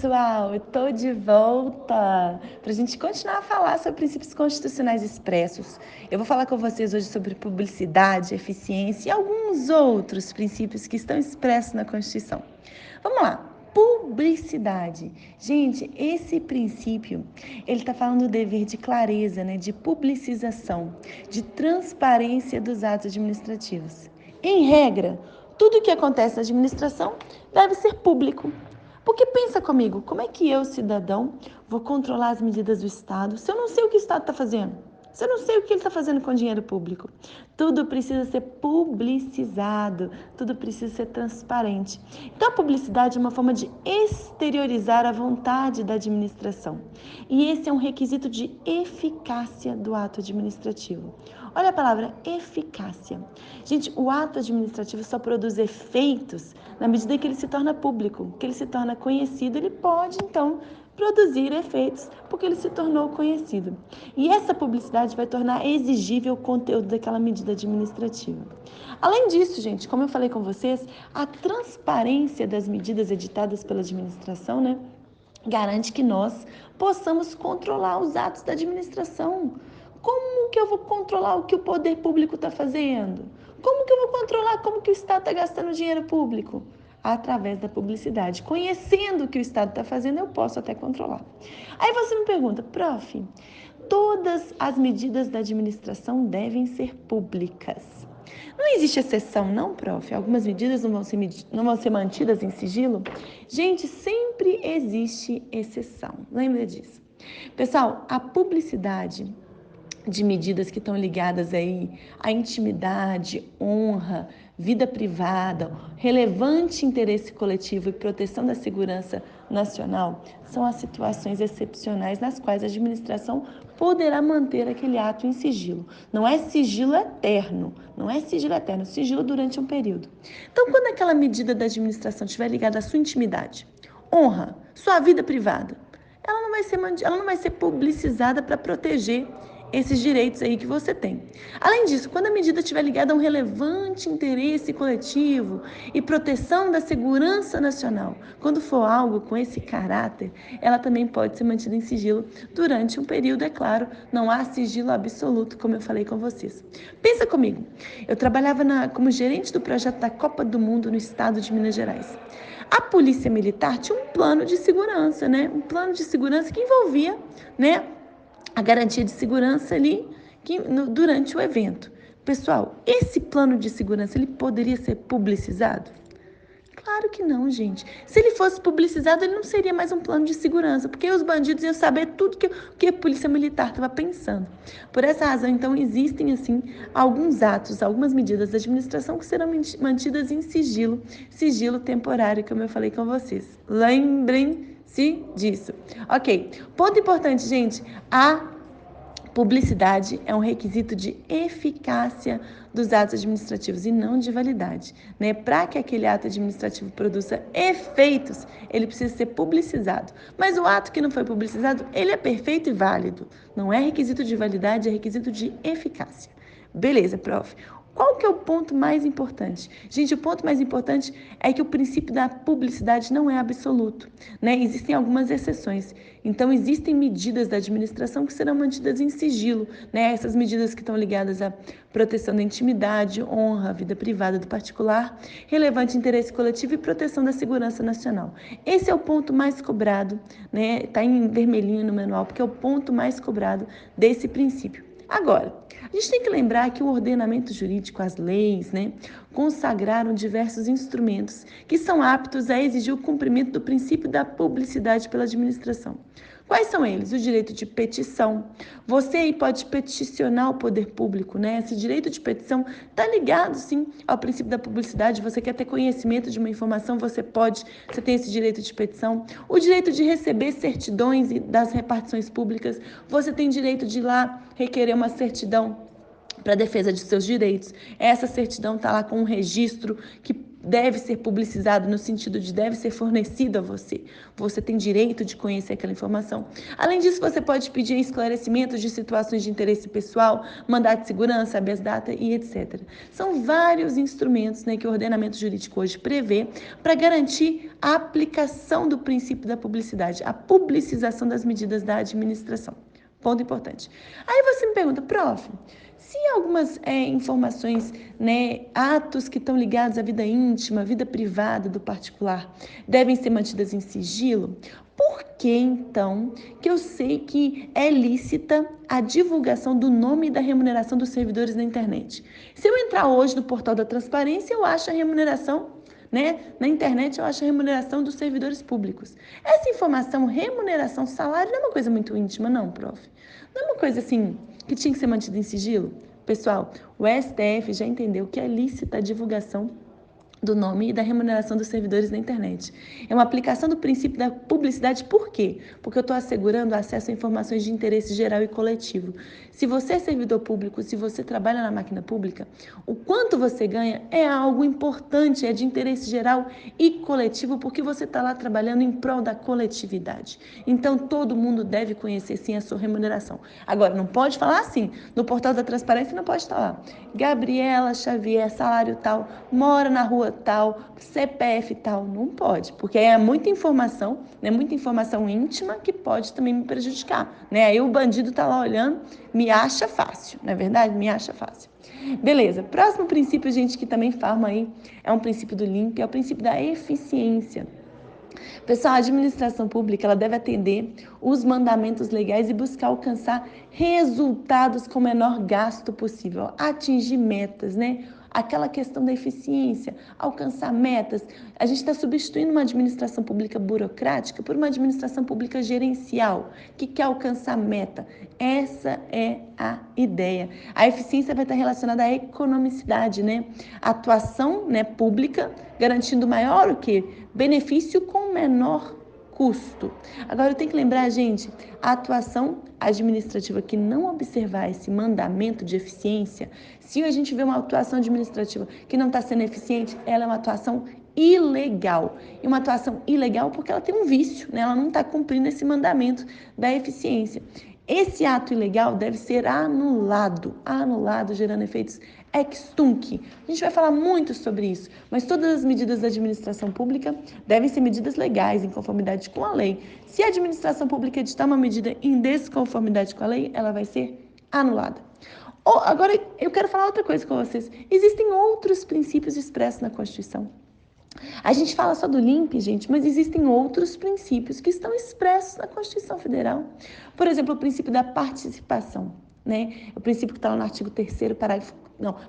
pessoal, eu tô de volta para a gente continuar a falar sobre princípios constitucionais expressos. Eu vou falar com vocês hoje sobre publicidade, eficiência e alguns outros princípios que estão expressos na Constituição. Vamos lá. Publicidade. Gente, esse princípio, ele está falando do dever de clareza, né, de publicização, de transparência dos atos administrativos. Em regra, tudo o que acontece na administração deve ser público. Porque pensa comigo, como é que eu, cidadão, vou controlar as medidas do Estado se eu não sei o que o Estado está fazendo? Se eu não sei o que ele está fazendo com o dinheiro público? Tudo precisa ser publicizado, tudo precisa ser transparente. Então, a publicidade é uma forma de exteriorizar a vontade da administração. E esse é um requisito de eficácia do ato administrativo. Olha a palavra eficácia. Gente, o ato administrativo só produz efeitos na medida que ele se torna público, que ele se torna conhecido. Ele pode, então, produzir efeitos porque ele se tornou conhecido. E essa publicidade vai tornar exigível o conteúdo daquela medida administrativa. Além disso, gente, como eu falei com vocês, a transparência das medidas editadas pela administração, né, garante que nós possamos controlar os atos da administração. Como que eu vou controlar o que o poder público está fazendo? Como que eu vou controlar como que o Estado está gastando dinheiro público? Através da publicidade. Conhecendo o que o Estado está fazendo, eu posso até controlar. Aí você me pergunta, prof, todas as medidas da administração devem ser públicas. Não existe exceção, não, prof? Algumas medidas não vão ser mantidas em sigilo? Gente, sempre existe exceção. Lembra disso. Pessoal, a publicidade de medidas que estão ligadas aí à intimidade, honra, vida privada, relevante interesse coletivo e proteção da segurança nacional são as situações excepcionais nas quais a administração poderá manter aquele ato em sigilo. Não é sigilo eterno, sigilo durante um período. Então, quando aquela medida da administração estiver ligada à sua intimidade, honra, sua vida privada, ela não vai ser publicizada para proteger esses direitos aí que você tem. Além disso, quando a medida estiver ligada a um relevante interesse coletivo e proteção da segurança nacional, quando for algo com esse caráter, ela também pode ser mantida em sigilo durante um período, é claro, não há sigilo absoluto, como eu falei com vocês. Pensa comigo, eu trabalhava como gerente do projeto da Copa do Mundo no estado de Minas Gerais. A Polícia Militar tinha um plano de segurança, né? Um plano de segurança que envolvia, né, a garantia de segurança ali durante o evento. Pessoal, esse plano de segurança, ele poderia ser publicizado? Claro que não, gente. Se ele fosse publicizado, ele não seria mais um plano de segurança, porque os bandidos iam saber tudo que a Polícia Militar estava pensando. Por essa razão, então, existem, assim, alguns atos, algumas medidas da administração que serão mantidas em sigilo temporário, como eu falei com vocês. Lembrem-se disso. Ok, ponto importante, gente, a publicidade é um requisito de eficácia dos atos administrativos e não de validade, né? Para que aquele ato administrativo produza efeitos, ele precisa ser publicizado. Mas o ato que não foi publicizado, ele é perfeito e válido. Não é requisito de validade, é requisito de eficácia. Beleza, prof. Qual que é o ponto mais importante? Gente, o ponto mais importante é que o princípio da publicidade não é absoluto, né? Existem algumas exceções. Então, existem medidas da administração que serão mantidas em sigilo, né? Essas medidas que estão ligadas à proteção da intimidade, honra, vida privada do particular, relevante interesse coletivo e proteção da segurança nacional. Esse é o ponto mais cobrado, né? Está em vermelhinho no manual, porque é o ponto mais cobrado desse princípio. Agora, a gente tem que lembrar que o ordenamento jurídico, as leis, né, consagraram diversos instrumentos que são aptos a exigir o cumprimento do princípio da publicidade pela administração. Quais são eles? O direito de petição. Você aí pode peticionar o poder público, né? Esse direito de petição está ligado, sim, ao princípio da publicidade. Você quer ter conhecimento de uma informação, você tem esse direito de petição. O direito de receber certidões das repartições públicas. Você tem direito de ir lá requerer uma certidão para defesa de seus direitos. Essa certidão está lá com um registro que deve ser publicizado no sentido de deve ser fornecido a você. Você tem direito de conhecer aquela informação. Além disso, você pode pedir esclarecimentos de situações de interesse pessoal, mandado de segurança, habeas data e etc. São vários instrumentos, né, que o ordenamento jurídico hoje prevê para garantir a aplicação do princípio da publicidade, a publicização das medidas da administração. Ponto importante. Aí você me pergunta, prof, se algumas informações, né, atos que estão ligados à vida íntima, à vida privada do particular, devem ser mantidas em sigilo, por que, então, que eu sei que é lícita a divulgação do nome e da remuneração dos servidores na internet? Se eu entrar hoje no portal da transparência, eu acho a remuneração, né? Na internet eu acho a remuneração dos servidores públicos. Essa informação, remuneração, salário, não é uma coisa muito íntima, não, prof. Não é uma coisa assim que tinha que ser mantida em sigilo? Pessoal, o STF já entendeu que é lícita a divulgação do nome e da remuneração dos servidores na internet. É uma aplicação do princípio da publicidade, por quê? Porque eu estou assegurando acesso a informações de interesse geral e coletivo. Se você é servidor público, se você trabalha na máquina pública, o quanto você ganha é algo importante, é de interesse geral e coletivo, porque você está lá trabalhando em prol da coletividade. Então, todo mundo deve conhecer, sim, a sua remuneração. Agora, não pode falar assim, no portal da transparência não pode estar lá. Gabriela Xavier, salário tal, mora na rua tal, CPF tal, não pode, porque é muita informação, né, muita informação íntima que pode também me prejudicar, né? Aí o bandido tá lá olhando, me acha fácil, não é verdade? Me acha fácil. Beleza, próximo princípio, gente, que também fala aí, é um princípio do LIMP, é o princípio da eficiência. Pessoal, a administração pública ela deve atender os mandamentos legais e buscar alcançar resultados com o menor gasto possível, atingir metas, né? Aquela questão da eficiência, alcançar metas. A gente está substituindo uma administração pública burocrática por uma administração pública gerencial, que quer alcançar meta. Essa é a ideia. A eficiência vai estar relacionada à economicidade, né? A atuação, né, pública, garantindo maior o quê? Benefício com menor custo. Agora, eu tenho que lembrar, gente, a atuação administrativa que não observar esse mandamento de eficiência, se a gente vê uma atuação administrativa que não está sendo eficiente, ela é uma atuação ilegal. E uma atuação ilegal porque ela tem um vício, né? Ela não está cumprindo esse mandamento da eficiência. Esse ato ilegal deve ser anulado, gerando efeitos ex tunc. A gente vai falar muito sobre isso, mas todas as medidas da administração pública devem ser medidas legais, em conformidade com a lei. Se a administração pública editar uma medida em desconformidade com a lei, ela vai ser anulada. Agora, eu quero falar outra coisa com vocês. Existem outros princípios expressos na Constituição. A gente fala só do LIMP, gente, mas existem outros princípios que estão expressos na Constituição Federal. Por exemplo, o princípio da participação, né? O princípio que está lá no artigo 3º,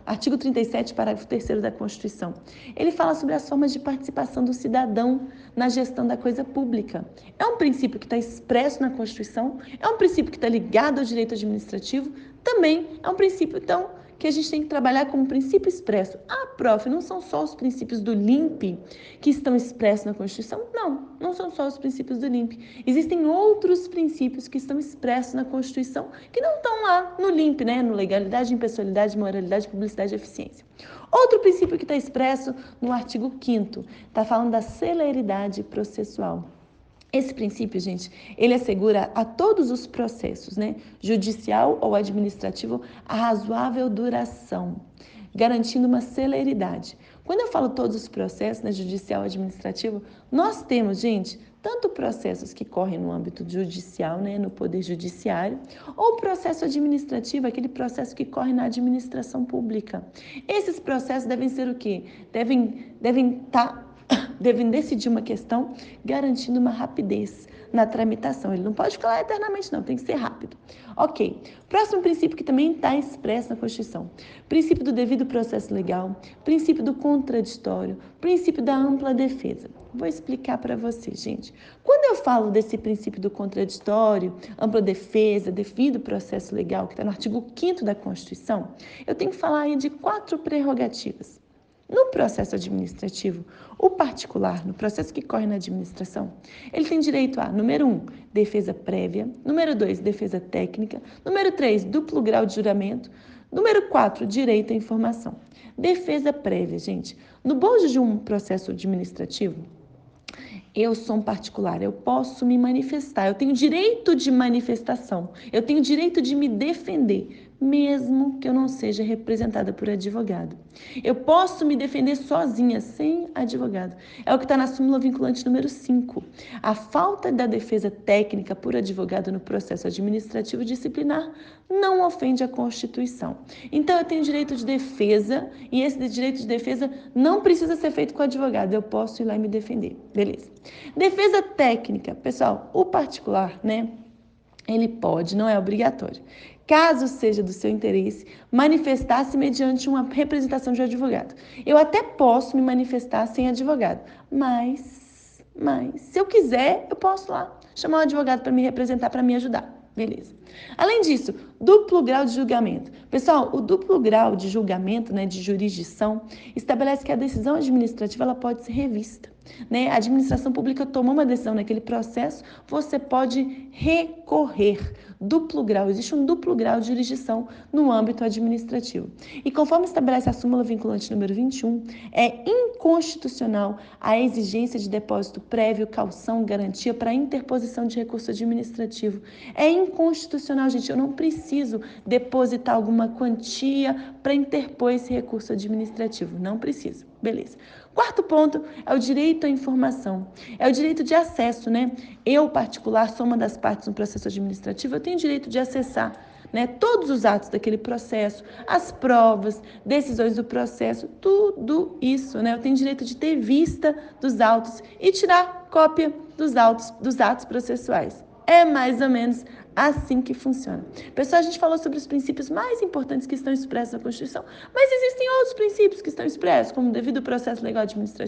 artigo 37, parágrafo 3º da Constituição. Ele fala sobre as formas de participação do cidadão na gestão da coisa pública. É um princípio que está expresso na Constituição, é um princípio que está ligado ao direito administrativo, também é um princípio, então, que a gente tem que trabalhar como princípio expresso. Ah, prof, não são só os princípios do LIMP que estão expressos na Constituição? Não, não são só os princípios do LIMP. Existem outros princípios que estão expressos na Constituição que não estão lá no LIMP, né? No legalidade, impessoalidade, moralidade, publicidade e eficiência. Outro princípio que está expresso no artigo 5º, está falando da celeridade processual. Esse princípio, gente, ele assegura a todos os processos, né, judicial ou administrativo, a razoável duração, garantindo uma celeridade. Quando eu falo todos os processos, né, judicial e administrativo, nós temos, gente, tanto processos que correm no âmbito judicial, né, no poder judiciário, ou processo administrativo, aquele processo que corre na administração pública. Esses processos devem ser o quê? Devem decidir uma questão garantindo uma rapidez na tramitação. Ele não pode ficar lá eternamente, não, tem que ser rápido. Ok. Próximo princípio que também está expresso na Constituição. Princípio do devido processo legal, princípio do contraditório, princípio da ampla defesa. Vou explicar para vocês, gente. Quando eu falo desse princípio do contraditório, ampla defesa, devido processo legal, que está no artigo 5º da Constituição, eu tenho que falar aí de 4 prerrogativas. No processo administrativo, o particular, no processo que corre na administração, ele tem direito a, número 1, defesa prévia, número 2, defesa técnica, número 3, duplo grau de juramento, Número 4, direito à informação. Defesa prévia, gente. No bojo de um processo administrativo, eu sou um particular, eu posso me manifestar, eu tenho direito de manifestação, eu tenho direito de me defender, mesmo que eu não seja representada por advogado. Eu posso me defender sozinha, sem advogado. É o que está na súmula vinculante número 5. A falta da defesa técnica por advogado no processo administrativo disciplinar não ofende a Constituição. Então, eu tenho direito de defesa e esse direito de defesa não precisa ser feito com advogado. Eu posso ir lá e me defender. Beleza. Defesa técnica. Pessoal, o particular, né? Ele pode, não é obrigatório. Caso seja do seu interesse, manifestar-se mediante uma representação de advogado. Eu até posso me manifestar sem advogado, mas se eu quiser, eu posso lá chamar um advogado para me representar, para me ajudar. Beleza. Além disso, duplo grau de julgamento. Pessoal, o duplo grau de julgamento, né, de jurisdição, estabelece que a decisão administrativa ela pode ser revista. Né? A administração pública tomou uma decisão naquele processo, você pode recorrer. Duplo grau, existe um duplo grau de jurisdição no âmbito administrativo. E conforme estabelece a súmula vinculante número 21, é inconstitucional a exigência de depósito prévio, caução, garantia para interposição de recurso administrativo. É inconstitucional, gente, eu não preciso depositar alguma quantia para interpor esse recurso administrativo, não preciso. Beleza. Quarto ponto é o direito à informação. É o direito de acesso, né? Eu, particular, sou uma das partes no processo administrativo, eu tenho direito de acessar, né, todos os atos daquele processo, as provas, decisões do processo, tudo isso, né? Eu tenho direito de ter vista dos autos e tirar cópia dos atos processuais. É mais ou menos assim que funciona. Pessoal, a gente falou sobre os princípios mais importantes que estão expressos na Constituição, mas existem outros princípios que estão expressos, como o devido processo legal administrativo,